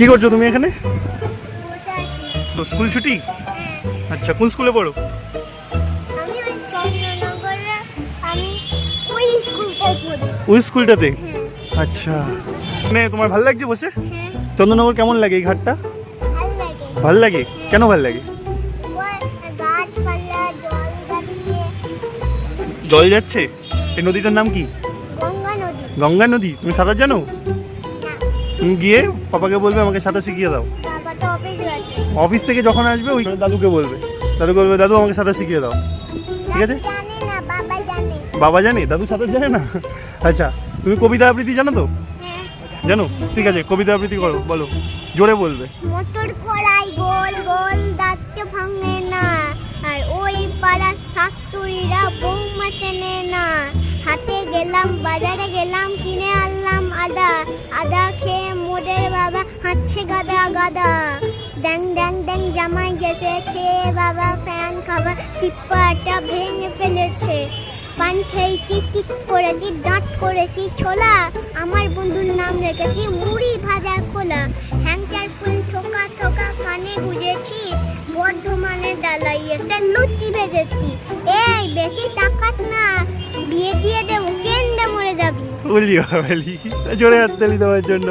কি করছো তুমি এখানে? বসে আছি। তো স্কুল ছুটি? হ্যাঁ, আচ্ছা, কোন স্কুলে পড়ো? আমি ওই চন্দ্রনগরে আমি ওই স্কুলটায় পড়ি। ওই স্কুলটাতে? হ্যাঁ, আচ্ছা, মানে তোমার ভালো লাগছে বসে? হ্যাঁ, চন্দননগর কেমন লাগে এই ঘাটটা? ভালো লাগে। ভালো লাগে? কেন ভালো লাগে? ওই গাছপালা, জল যাচ্ছে, জল যাচ্ছে? এই নদীটার নাম কি? গঙ্গা নদী। গঙ্গা নদী। তুমি সাঁতার জানো? না, তুমি গিয়ে পাপাকে বলবে আমাকে সাঁতার শিখিয়ে দাও। বাবা তো অফিস গেছে। অফিস থেকে যখন আসবে ওই দাদুকে বলবে, দাদুকে বলবে দাদু আমাকে সাঁতার শিখিয়ে দাও। ঠিক আছে? দাদু জানে না, বাবা জানে। বাবা জানে, দাদু সাঁতার জানে না? আচ্ছা, তুমি কবিতা আবৃত্তি জানো তো? হ্যাঁ, জানো? ঠিক আছে, কবিতা আবৃত্তি করো, বলো, জোরে বলবে। মোটর কড়াই গোল গোল দাঁতকে ভাঙে না, আর ওই পাড়ার শাশুড়িরা বৌমা চেনে না। হাটে গেলাম, বাজারে গেলাম, কিনে আনলাম আদা, আদা খেয়ে মোদের বাবা হাঁটছে গাদা গাদা। ড্যাং ড্যাং ড্যাং জামাই এসেছে, বাবা ফ্যান খাবার টিপ্পাটা ভেঙে ফেলেছে। পান খেয়েছি, টিক করেছি, দাঁত করেছি ছোলা, আমার বন্ধুর নাম রেখেছি মুড়ি ভাজা খোলা। হ্যাংচার ফুল থোকা থোকা কানে গুজেছি, বর্ধমানের ডালাই এসে লুচি ভেজেছি। এই বেশি টাকাস না, বিয়ে দিয়ে দেবো, কেন্দ্রে মরে যাবি। বলি বাবা, বলি, জোরে হাততালি দেওয়ার জন্য।